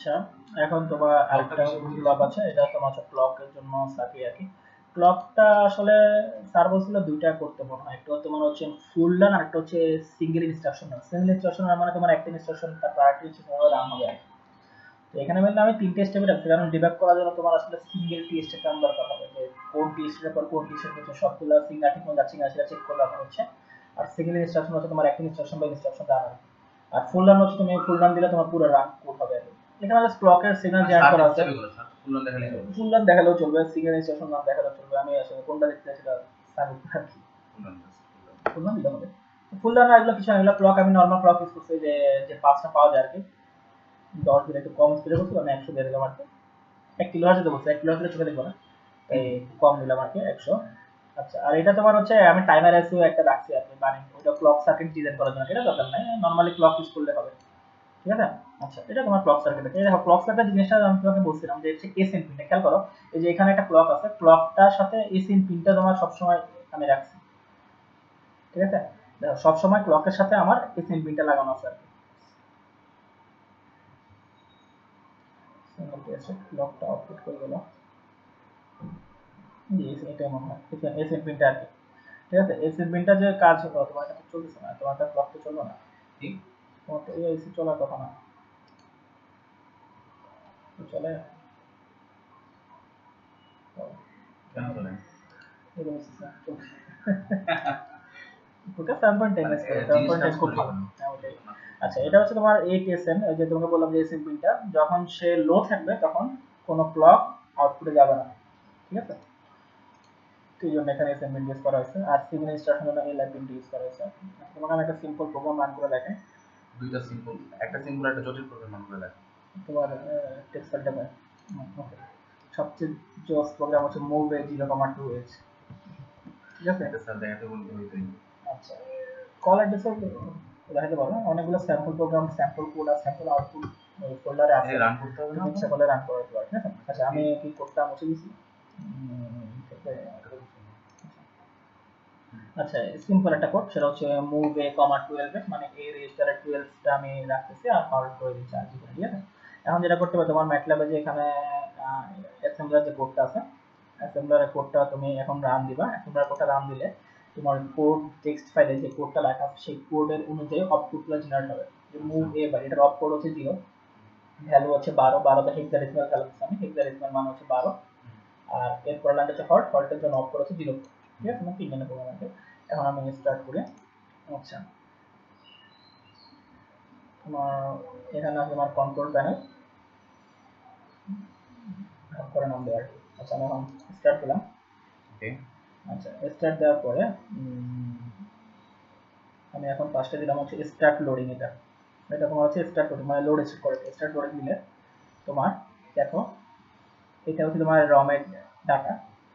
আচ্ছা, এখন তোমার আরেকটা ক্লক আছে, এটা তোমার হচ্ছে ক্লকের জন্য সাকি আর কি। ক্লকটা আসলে স্যার বলছিল দুইটা করতে মনে হয়, একটা তোমার হচ্ছে ফুল রান আর একটা হচ্ছে সিঙ্গেল ইনস্ট্রাকশন। সিঙ্গেল ইনস্ট্রাকশন মানে তোমার একটা ইনস্ট্রাকশন তার আরেকটা ইনস্ট্রাকশন রান হবে আর কি। তো এখানে বললে আমি তিনটে স্টেপে রাখছি, কারণ ডিবাগ করার জন্য তোমার আসলে সিঙ্গেল টি স্টেপ রান দরকার হবে, যে কোন টি স্টেপের পর কোন টি স্টেপ হচ্ছে সবগুলো সিঙ্গেল ঠিক মতো যাচ্ছে কিনা সেটা চেক করে রাখা হচ্ছে। আর সিঙ্গেল ইনস্ট্রাকশন হচ্ছে তোমার একটা ইনস্ট্রাকশন বা ইনস্ট্রাকশন রান হবে। আর ফুল রান হচ্ছে তুমি ফুল রান দিলে তোমার পুরো রান কোড হবে আর কি। এখানে জাস্ট ক্লকের সিগন্যাল জেনারেট করা আছে। ফুল রান দেখালেও চলবে, সিঙ্গেল ইনস্ট্রাকশন রান দেখালেও চলবে, আমি আসলে কোনটা দেখতে সেটা সার্চ আর কি। ফুল রান দিতে হবে। ফুল রান এগুলো কিছু না, এগুলো ক্লক আমি নর্মাল ক্লক ইউজ করছি, যে যে পাঁচটা পাওয়া যায় আর কি। 10 দিলে একটু কম স্পিডে করছি, আমি 100 দিয়ে দিলাম আর কি। 1 কিলো হার্টজে বলছি, 1 কিলো হার্টজে চোখে দেখবো না, তাই কম দিলাম আর কি 100। আচ্ছা, আর এটা তোমার হচ্ছে আমি টাইমার এসিও একটা রাখছি আর কি, মানে ওটা ক্লক সার্কিট ডিজাইন করার জন্য, এটা দরকার নাই, নরমালি ক্লক ইউজ করলে হবে। ঠিক আছে? আচ্ছা, এটা তোমার ক্লক সার্কিট। এই দেখো ক্লক সার্কিট জিনিসটা আমি তোমাকে বলছিলাম যে হচ্ছে এসএন পিনটা খেয়াল করো। এই যে এখানে একটা ক্লক আছে, ক্লকটার সাথে এসএন পিনটা তোমার সবসময় আমি রাখছি। ঠিক আছে? দেখো সবসময় ক্লকের সাথে আমার এসএন পিনটা লাগানো আছে আর কি। ক্লকটা আউটপুট করে গেল, এটাই মনে হয় এসএন পিনটা আর কি। ঠিক আছে? এসএন পিনটা যে কাজ হলো, তোমার কাছে চলতেছে না, তোমার কাছে ক্লক তো চলবে না, ঠিক? তোমার তো এই এসি চলার কথা না, চলে কেন চলে? এরকম চলছে। ওটা 7.10 এস করে, 7.10 খুব ভালো। হ্যাঁ ওটাই। আচ্ছা, এটা হচ্ছে তোমার 8 এসএন, এই যে তোমাকে বললাম যে এসএন পিনটা যখন সে লো থাকবে তখন কোনো ক্লক আউটপুটে যাবে না। ঠিক আছে? তো এই জন্য এখানে এসএন পিন ইউজ করা হয়েছে, আর সিগন্যাল ইনস্ট্রাকশন জন্য এলআই পিন ইউজ করা হয়েছে। তোমাকে আমি একটা সিম্পল প্রোগ্রাম রান করে দেখাই। দুইটা সিম্পল, একটা সিম্পল একটা জটিল প্রোগ্রাম রান করে দেখাই। তোমার টেক্সট ফাইলটা পাই। ওকে। সবচেয়ে জোস প্রোগ্রাম হচ্ছে মুভ এ 0,2h। ঠিক আছে? এটা স্যার দেখাতে বলতে হইতই। আচ্ছা, কল অ্যাড্রেসও দেখাতে পারো, অনেকগুলো স্যাম্পল প্রোগ্রাম, স্যাম্পল কোড আর স্যাম্পল আউটপুট ফোল্ডারে আছে, রান করতে হবে না, ইচ্ছা করলে রান করতে পারো। ঠিক আছে? আচ্ছা, আমি কি কোডটা মুছে দিছি। আচ্ছা, সিম্পল একটা কোড, সেটা হচ্ছে মুভ এ কমা 12, মানে এ রেজিস্টারে 12টা আমি রাখতেছি আর হল্ড করে দিচ্ছি আর কি। ঠিক আছে? এখন যেটা করতে হবে, তোমার ম্যাটল্যাবে যে এখানে অ্যাসেম্বলার যে কোডটা আছে, অ্যাসেম্বলারের কোডটা তুমি এখন রান দিবা। অ্যাসেম্বলার কোডটা রান দিলে তোমার কোড টেক্সট ফাইলে যে কোডটা লেখা আছে সেই কোডের অনুযায়ী আউটপুটগুলো জেনারেট হবে। যে মুভ এ বাই, এটার অফ কোড হচ্ছে 0, ভ্যালু হচ্ছে 12, 12 টা হেক্সাডেসিমাল ভ্যালু আছে, আমি হেক্সাডেসিমাল মান হচ্ছে 12, আর এরপর লাইনটা হচ্ছে হল্ট, হল্টের জন্য অফ কোড হচ্ছে 0। ঠিক আছে? আমি 3 লাইনে প্রোগ্রাম আছে। এখন আমি স্টার্ট করি। আচ্ছা, তোমার এখানে আছে তোমার কন্ট্রোল প্যানেল, ভাগ করে নাম দেওয়া আর কি। আচ্ছা, আমি এখন স্টার্ট দিলাম। ওকে। আচ্ছা, স্টার্ট দেওয়ার পরে আমি এখন ফার্স্টে দিলাম হচ্ছে স্টার্ট লোডিং। এটা এটা তোমার হচ্ছে স্টার্ট লোডিং, মানে লোড করে স্টার্ট লোডিং দিলে তোমার দেখো এটা হচ্ছে তোমার রমের ডাটা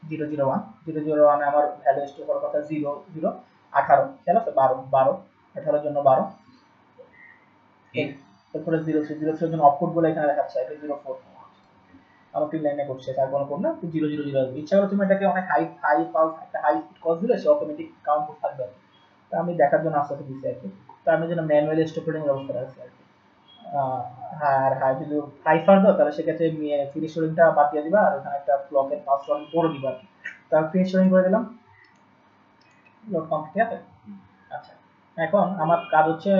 001 আমার ভ্যালু স্টোর করার কথা 0018, খেয়াল আছে? 12 18 জন্য 12, এরপরে 03 জন্য অফকোড বলে এখানে দেখাচ্ছে এটা 04। আমার 3 লাইনে করছে, তার কোনো কোড না, 000 আসবে। ইচ্ছা করে তুমি এটাকে অনেক হাই হাই পালস, একটা হাই স্পিড কল দিলে সে অটোমেটিক কাউন্ট করতে থাকবে। তো আমি দেখার জন্য আস্তে আস্তে দিচ্ছি আর কি। তো আমি যেন ম্যানুয়ালি স্টপ লোডিং ব্যবস্থা রাখছি আর কি। আর হ্যাঁ, যদি হাইফার দাও তাহলে সেক্ষেত্রে ফিনিশ লোডিংটা বাদ দিয়ে দিবা, আর ওখানে একটা ব্লকের পাসওয়ার্ড করে দিবা আর কি। তো আমি ফিনিশ লোডিং করে দিলাম, লোড কমপ্লিট। ঠিক আছে? আচ্ছা, এখন আমার কাজ হচ্ছে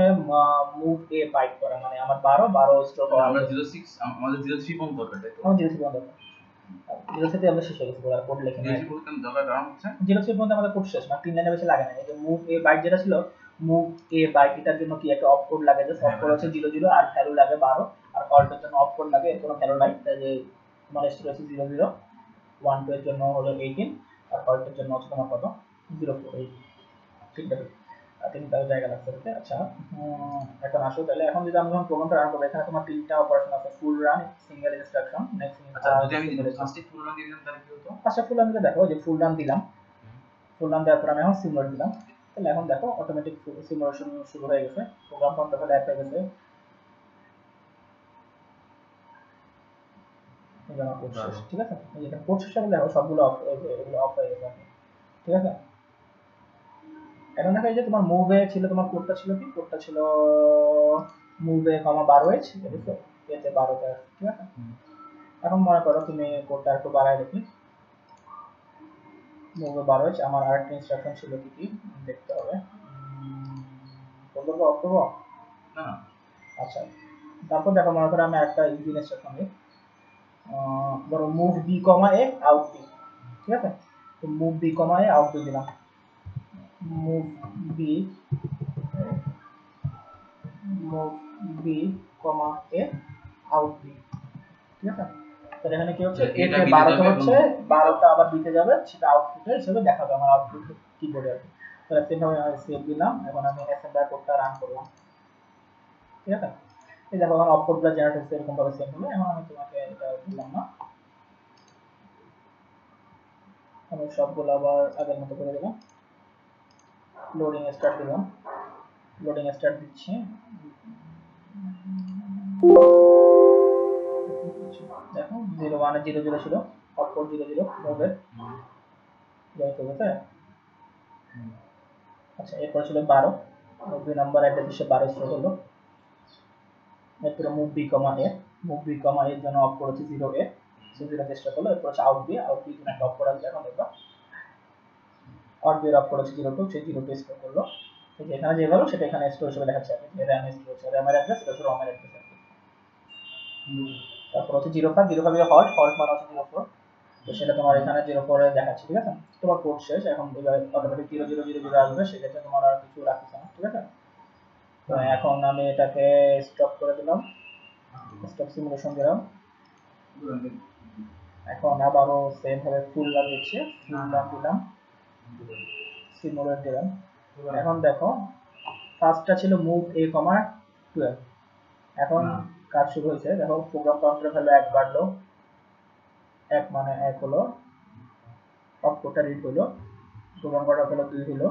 মুভ এ বাইট করা, মানে আমার 12 স্ট্রোক করা। আমরা 06 আমাদের 03 পর্যন্ত দরকার, তাই তো? আমার 03 পর্যন্ত দরকার। 03 আমরা শেষ হয়ে গেছে, পুরো কোড লেখা। 03 পর্যন্ত দরকার কারণ হচ্ছে 03 পর্যন্ত আমাদের কোড শেষ, মানে 3 লাইনের বেশি লাগে না। এই যে মুভ এ বাইট যেটা ছিল, মুভ এ বাইট এটার জন্য কি একটা অফ কোড লাগে, যে অফ কোড হচ্ছে 00 আর ভ্যালু লাগে 12, আর হল্টের জন্য অফ কোড লাগে কোনো ভ্যালু নাই, তাই যে তোমার স্টোর হচ্ছে 00, 12 এর জন্য হলো 18, আর হল্টের জন্য হচ্ছে তোমার কত 04। ঠিক আছে? তিনটা জায়গা লাগছে ওকে। আচ্ছা, এখন আসো তাহলে, এখন যদি আমি যখন প্রোগ্রামটা রান করবো, এখানে তোমার তিনটা অপারেশন আছে, ফুল রান, সিঙ্গেল ইনস্ট্রাকশন, নেক্সট। আচ্ছা, যদি আমি ফার্স্টে ফুল রান দিয়ে দিলাম তাহলে কি হতো? ফার্স্টে ফুল রান দিলে দেখো যে ফুল রান দিলাম, ফুল রান দেওয়ার পর আমি এখন সিমুলেট দিলাম, তাহলে এখন দেখো অটোমেটিক সিমুলেশন শুরু হয়ে গেছে, প্রোগ্রাম কন্ট্রোল অ্যাড হয়ে গেছে। ঠিক আছে? এই যে কোড শেষ হলে দেখো সবগুলো অফ, এগুলো অফ হয়ে গেছে। ঠিক আছে? এখন দেখো এই যে তোমার মুভে ছিল, তোমার কোডটা ছিল কি, কোডটা ছিল মুভে কমা 12h, ঠিক আছে? এতে 12টা আছে, ঠিক আছে। এখন মনে করো তুমি কোডটা একটু বাড়ায় দেখি, মুভে 12 হয়েছে। আমার আরেকটা ইনস্ট্রাকশন ছিল কি কি দেখতে হবে, করবো অক্টোবর না, আচ্ছা। তারপর দেখো মনে করো আমি একটা ইজি ইনস্ট্রাকশন দিই, ধরো মুভ বি কমা এ আউট বি, ঠিক আছে। তো মুভ বি কমা এ আউট বি দিলাম, মুভ বি কমা এ আউট বি, ঠিক আছে। তাহলে এখানে কি হচ্ছে, এতে 12টা হচ্ছে, 12টা আবার বিতে যাবে, সেটা আউটপুটে হিসেবে দেখাবে আমার আউটপুট কিবোর্ডে আর কি। তাহলে সেভাবে আমি সেভ দিলাম। এখন আমি অ্যাসেম্বলার কোডটা রান করলাম, ঠিক আছে। এই দেখো এখন অপকোডটা জেনারেট হচ্ছে, এরকম ভাবে সেভ হবে। এখন আমি তোমাকে এটা দিলাম না, আমি সবগুলো আবার আগের মতো করে দিলাম। লোডিং স্টার্ট দিলাম, লোডিং স্টার্ট দিচ্ছি। দেখো 01 00 ছিল, অপকোড 00 মোডের যাই চলেছে। আচ্ছা, এরপর ছিল 12, 2 নাম্বার অ্যাড্রেস হিসেবে 12 স্টোর হলো। এরপর মুভ বি কমা এ, মুভ বি কমা এর জন্য অপকোড হচ্ছে 0a, সো 0 চেষ্টা করলো। এরপর হচ্ছে আউট বি, আউট বি জন্য একটা অপকোড আছে, এখন দেখো আউট বি এর অপকোড হচ্ছে 02, সেই 02 স্টোর করলো। এই যে এখানে যে ভ্যালু সেটা এখানে স্টোর হিসেবে দেখাচ্ছে, RAM স্টোর হচ্ছে, RAM এর অ্যাড্রেস, এটা হচ্ছে ROM এর অ্যাড্রেস। তারপর হচ্ছে 05, 05 এর হল্ট, হল্ট মানে হচ্ছে 04, তো সেটা তোমার এখানে 04 এ দেখাচ্ছে, ঠিক আছে। তোমার কোড শেষ, এখন অটোমেটিক 0000 আসবে, সেক্ষেত্রে তোমার আর কিছু রাখছে না, ঠিক আছে। তো এখন আমি এটাকে স্টপ করে দিলাম, স্টপ সিমুলেশন দিলাম। এখন আবারও সেম ভাবে ফুল নাম দিচ্ছি, ফুল নাম দিলাম, সিমুলেট দিলাম। এখন দেখো ফার্স্টটা ছিল মুভ a, 12, এখন কাজ শুরু হয়েছে। দেখো প্রোগ্রাম কাউন্টার ভ্যালু 1 বাড়লো, 1 মানে 1 হলো, অপকোডটা রিড হলো, প্রোগ্রাম কাউন্টার ভ্যালু 2 হলো।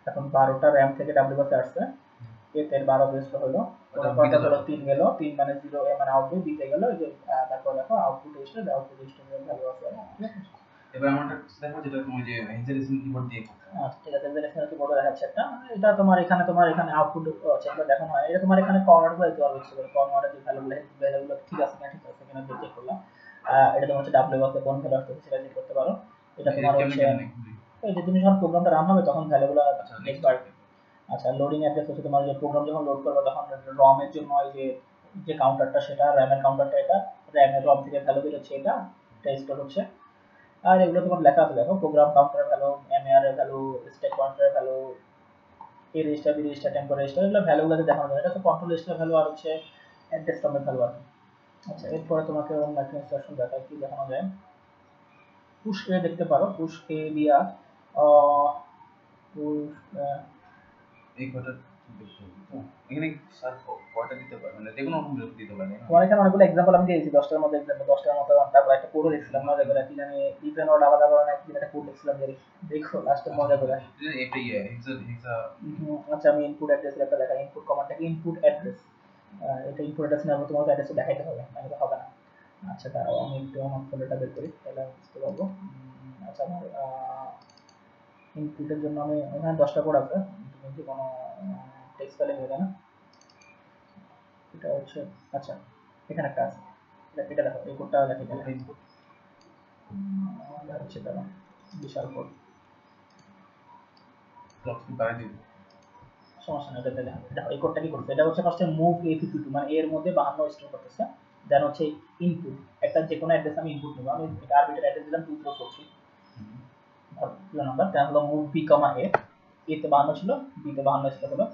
এখন 12টা RAM থেকে W বাসে আসছে, এতে 12 বেস্ট হলো, প্রোগ্রাম কাউন্টার হলো 3 গেল, 3 মানে 0 এ মানে আউটপুট দিতে গেল। এই যে তারপর দেখো আউটপুট এসে, আউটপুট স্ট্রিং ভ্যালু আছে, ঠিক আছে। এবার আমারটা দেখো যেটা তুমি যে হেক্সাডেসিমাল কিবোর্ড দিয়ে করতে, আচ্ছা ঠিক আছে, হেক্সাডেসিমাল কিবোর্ড দেখাচ্ছে একটা, এটা তোমার এখানে আউটপুট চেকটা দেখানো হয়। এটা তোমার এখানে ফরওয়ার্ড করে দিতে পারবে, ফরওয়ার্ডে যে ভ্যালুগুলো ঠিক আছে কিনা, ঠিক আছে কিনা চেক করলাম। এটা তোমার হচ্ছে W বাসে কোন ভ্যালু আসছে সেটা চেক করতে পারো। এটা তোমার হচ্ছে এই যে তুমি যখন প্রোগ্রামটা রান হবে তখন ভ্যালুগুলো নেক্সট বাড়বে। আচ্ছা, লোডিং অ্যাড্রেস হচ্ছে তোমার যে প্রোগ্রাম যখন লোড করবে তখন রম এর জন্য এই যে কাউন্টারটা, সেটা RAM এর কাউন্টারটা, এটা RAM এর রম থেকে ভ্যালু বের হচ্ছে, এটা স্টোর হচ্ছে। আর এগুলো তোমার লেখা আছে, দেখো প্রোগ্রাম কাউন্টার ভ্যালু, MAR এর value, stack pointer value, A register, B register, temporary register, এগুলো ভ্যালুগুলোতে দেখানো যায়। এটা হচ্ছে কন্ট্রোল রেজিস্টার ভ্যালু আর হচ্ছে অ্যাড্রেস রমের ভ্যালু আর কি। আচ্ছা, এরপরে তোমাকে অন্য একটা ইনস্ট্রাকশন দেখাই, কি দেখানো যায়। পুশ এ দেখতে পারো, পুশ এ দিয়া পুশ এই কোডটা এখানে স্যার কোডটা দিতে পারে, মানে যে কোনো রকম দিতে পারে। তোমার এখানে অনেকগুলো एग्जांपल আমি দিয়েছি, 10টার মধ্যে एग्जांपल, 10টার মতো। তারপর একটা কোড লিখছিলাম মজা করে, কি জানি ইভেন অর আলাদা করে কি একটা কোড লিখছিলাম, দেখো লাস্টে মজা করে এটা হেক্সা। আচ্ছা, আমি ইনপুট অ্যাড্রেস একটা দেখা, ইনপুট কমান্ডটাকে ইনপুট অ্যাড্রেস, এটা ইনপুট অ্যাড্রেস নামে তোমার অ্যাড্রেস দেখাইতে হবে, নাহলে হবে না। আচ্ছা, দাঁড়াও আমি একটু আমার ফোল্ডারটা বের করি, তাহলে বুঝতে পারবো। আচ্ছা, আমার ইনপুটের জন্য আমি এখানে 10টা কোড আছে, তুমি কি কোনো টেক্সট ফাইলে নিয়ে না, এটা হচ্ছে। আচ্ছা, এখানে একটা আছে, এটা দেখো, এই কোডটা লেখা গেল ইনপুট, হচ্ছে দাঁড়া বিশাল কোড, ক্লক বাড়াই দিব, সমস্যা নেই। এটা দেখো এই কোডটা কি করছে, এটা হচ্ছে ফার্স্টে মুভ a52, মানে এর মধ্যে 52 স্টোর করতেছে। দেন হচ্ছে ইনপুট, একটা যে কোনো অ্যাড্রেস আমি ইনপুট নেব, আমি এটা আরবিটার অ্যাড্রেস দিলাম 2043 ধর নাম্বার। দেন হলো মুভ b, a, এ তে 52 ছিল, বি তে 52 ছিল হলো।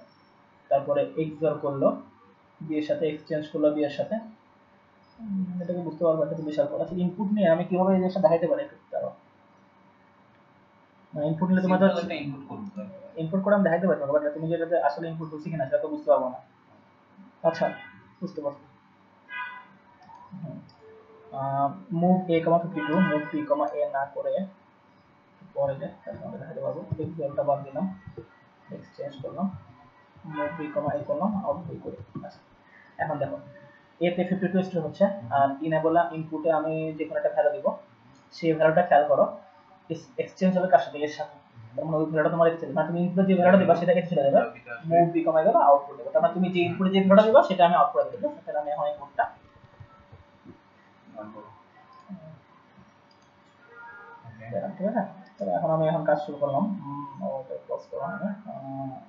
তারপরে এক্সঅর করলো, বি এর সাথে এক্সচেঞ্জ করলো, বি এর সাথে। এটাকে বুঝতে পারবো, এটা তো বিশাল কোড। আচ্ছা, ইনপুট নিয়ে আমি কিভাবে এই জিনিসটা দেখাইতে পারি একটু দাঁড়াও। ইনপুট নিলে তোমার হচ্ছে ইনপুট করতে হবে, ইনপুট করে আমি দেখাইতে পারবো, বাট তুমি যেটাতে আসলে ইনপুট করছি কিনা সেটা তো বুঝতে পারবো না। আচ্ছা, বুঝতে পারছি। Move a, 52, move b, a না করে পরে তাহলে দেখাতে পারবো। এক্সএলটা বাদ দিলাম, এক্সচেঞ্জ করলাম, মুভ b, a করলাম, আউট বি করে। আচ্ছা, এখন দেখো a তে 52 স্টোর হচ্ছে, আর ইনেবল ইনপুটে আমি যে কোনো একটা ভ্যালু দিব, সেই ভ্যালুটা খেয়াল করো এক্সচেঞ্জ হবে কার সাথে, এর সাথে। তার মানে ওই ভ্যালুটা তোমার এসে মানে তুমি ইনপুটে যে ভ্যালুটা দিবা সেটা এসে চলে যাবে মুভ বি কমে গেল আউটপুট দেবে তার মানে তুমি যে ইনপুটে যে ভ্যালুটা দিবা সেটা আমি আউটপুট দেব তাহলে আমি এখন এই কোডটা ঠিক আছে তাহলে এখন আমি কাজ শুরু করলাম ওটা ক্লোজ করলাম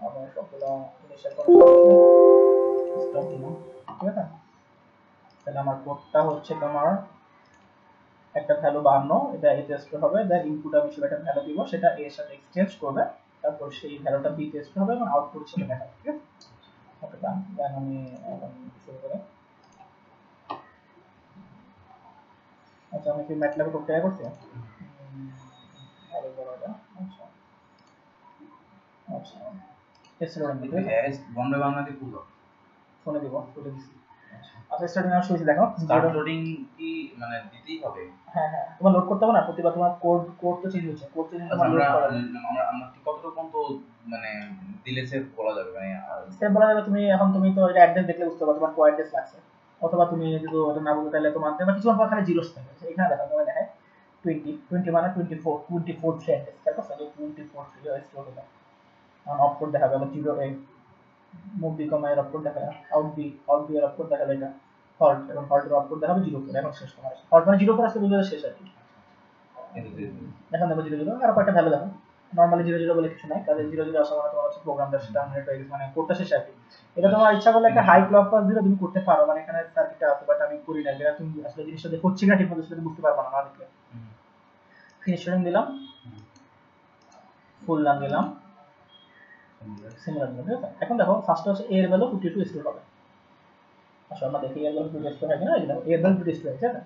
আমি সবগুলো ইনিশিয়াল কন্ডিশন স্টপ দিলাম ঠিক আছে তাহলে আমার কোডটা হচ্ছে তোমার একটা ভ্যালু 52 এটা এ টেস্ট হবে দেন ইনপুট আমি সেটা একটা ভ্যালু দিব সেটা এ এর সাথে এক্সচেঞ্জ করবে তারপর সেই ভ্যালুটা বি টেস্ট হবে এবং আউটপুট হিসেবে দেখাবে ঠিক আছে ওকে দেন আমি এখন শুরু করি আচ্ছা আমি কি ম্যাটল্যাব করতে করছি আরে বড় এটা আচ্ছা আচ্ছা স্টুডেন্ট দিতে এস বন্ধ বাংলাতে পুরো ফোনে দিব ফুটে দিছি আচ্ছা স্টার্টিং আর শুরু দেখো স্টার্ট লোডিং কি মানে দিতেই হবে হ্যাঁ হ্যাঁ তোমার লোড করতে হবে না প্রতিবার তোমার কোড তো চেঞ্জ হচ্ছে কোড চেঞ্জ তোমার লোড করা আমরা কতটুকু পর্যন্ত মানে দিলে সেভ বলা যাবে মানে সেভ বলা যাবে তুমি এখন তুমি তো এটা অ্যাড্রেস দেখলে বুঝতে পারবে তোমার কোড অ্যাড্রেস লাগছে অথবা তুমি যদি ওটা না বুঝতে তাহলে তোমার দেখো কিছু পর খালি জিরোস থাকে এখানে দেখো তোমার দেখায় 20 মানে 24 থ্রেড দেখো তাহলে 24 থ্রেড স্টোর হলো অন আউটপুট দেখাবে আবার 0 মুভ বি কমা এর আউটপুট দেখাবে আউট বি এর আউটপুট দেখাবে এটা ফল্ট এবং ফল্টের আউটপুট দেখাবে 0 করে এখন শেষ তোমার ফল্ট মানে 0 করে আসলে বুঝতে শেষ আর কি এখন দেখো 0 আর কয়টা ভ্যালু দেখো নরমালি 0 বলে কিছু নাই কাজে 0 আসা মানে তোমার হচ্ছে প্রোগ্রামটা টার্মিনেট হয়ে গেছে মানে কোডটা শেষ আর কি এটা তোমার ইচ্ছা করলে একটা হাই ক্লক পাস দিলে তুমি করতে পারো মানে এখানে সার্কিটটা আছে বাট আমি করি না যেটা তুমি আসলে জিনিসটা দেখে হচ্ছে না ঠিক মতো সেটা বুঝতে পারবে না দেখলে ফিনিশিং দিলাম ফুল নাম দিলাম সিমিলার ঠিক আছে এখন দেখো ফার্স্ট হচ্ছে এর ভ্যালু 52 স্টোর হবে আচ্ছা আমরা দেখি এর ভ্যালু 52 স্টোর হয় কিনা এই দেখো এর ভ্যালু 52 স্টোর ঠিক আছে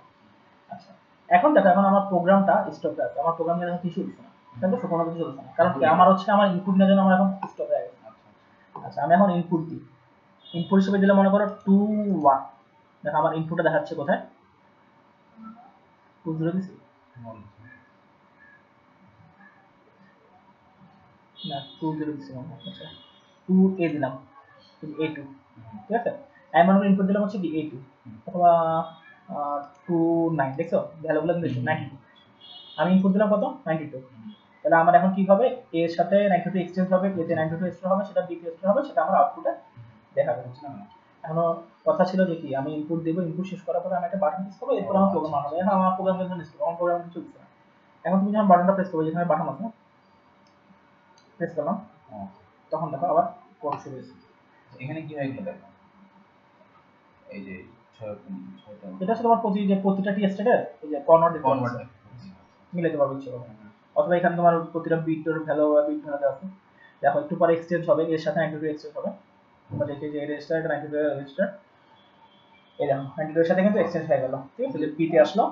আচ্ছা এখন দেখো এখন আমার প্রোগ্রামটা স্টপে আছে আমার প্রোগ্রামে এখন কিছু হচ্ছে না তাহলে কোনো কিছু চলছে না কারণ আমার হচ্ছে আমার ইনপুট নেওয়ার জন্য আমার এখন স্টপে আছে আচ্ছা আমি এখন ইনপুট দিই ইনপুট হিসেবে দিলে মনে করো 2 1 দেখো আমার ইনপুটটা দেখাচ্ছে কোথায় 20 দিছি না 20 দিছি আচ্ছা 2 এ দিলাম A2 ঠিক আছে আমি মনে করি ইনপুট দিলাম হচ্ছে A2 অথবা 29 দেখছো ভ্যালুগুলো কিন্তু 92 আমি ইনপুট দিলাম কত 92 তাহলে আমার এখন কি হবে a এর সাথে 92 এক্সচেঞ্জ হবে a তে 92 এক্সট্রা হবে সেটা b তে এক্সট্রা হবে সেটা আমার আউটপুটে দেখাবে হচ্ছে না এখনো কথা ছিল যে কি আমি ইনপুট দেব ইনপুট শেষ করার পরে আমি একটা বাটন প্রেস করব এরপর আমার প্রোগ্রাম হবে এখন আমার প্রোগ্রাম কিন্তু নিশ্চিত আমার প্রোগ্রাম কিছু দিচ্ছে না এখন তুমি যখন বাটনটা প্রেস করবে যেখানে বাটন আছে প্রেস করলাম তখন দেখো আবার কোড শুরু হয়েছে এখানে কি হয় এগুলো দেখো এই যে এটা হচ্ছে তোমার প্রতিটা টি স্টেটের এই যে কনভার্ট মিলাতে পারবে ইচ্ছে করে অথবা এখানে তোমার প্রতিটা বিটের ভ্যালু দেওয়া আছে দেখো একটু পরে এক্সচেঞ্জ হবে এর সাথে 92 এক্সচেঞ্জ হবে আমরা দেখি যে রেজিস্টার এটা 92 রেজিস্টার এই দেখো 92 এর সাথে কিন্তু এক্সচেঞ্জ হয়ে গেল ঠিক আছে যে পিতে আসলো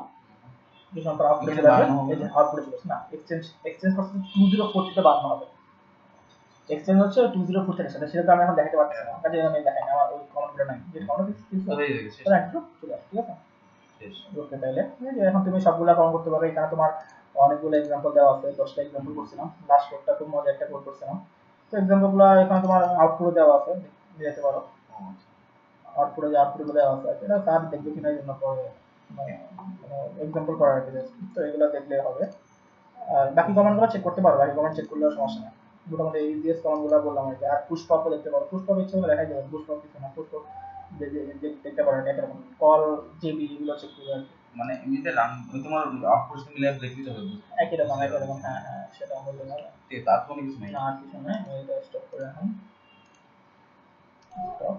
যে সম্পর্ক আউটপুট চলে আসবে এই যে আউটপুট চলে আসছে না এক্সচেঞ্জ করতে 204 তে বানানো হবে এক্সচেঞ্জ হচ্ছে 204 এর সাথে সেটা তো আমি এখন দেখাতে পারছি না কাজে আমি দেখাই না আমার ওই কমেন্টগুলো নাই যে কমেন্ট চলে গেছে চলে আসলো চলে আসছে ঠিক আছে শেষ করতে তাইলে এখন তুমি সবগুলা কাউন্ট করতে পারবে এখানে তোমার অনেকগুলো एग्जांपल দেওয়া আছে 10টা एग्जांपल করছিলাম লাস্ট কোডটা খুব মজা একটা কোড করছিলাম তো एग्जांपलগুলো এখানে তোমার আউটপুট দেওয়া আছে দিতে পারো আউটপুটে যে আউটপুটগুলো দেওয়া আছে এটা স্যার দেখবে কিনা জন্য পরে মানে एग्जांपल করার আর কি তো এগুলো দেখলে হবে আর বাকি কমেন্টগুলো চেক করতে পারো বাকি কমেন্ট চেক করলেও সমস্যা নেই মোটামুটি ইজিএস কমেন্টগুলো বললাম আর কি আর পুশ পপও দেখতে পারো পুশ পপ ইচ্ছে হলে দেখাই যাবে পুশ পপ কিছু না পুশ পপ দেখতে পারো এটা এরকম কল জিবি এগুলো চেক করবে আর কি মানে এমনিতে রান তোমার আউটপুট মিলে দেখতে হবে একই রকম হ্যাঁ হ্যাঁ সেটা বললে ভালো তার কোনো কিছু নেই না কিছু নাই আমি এটা স্টপ করে এখন স্টপ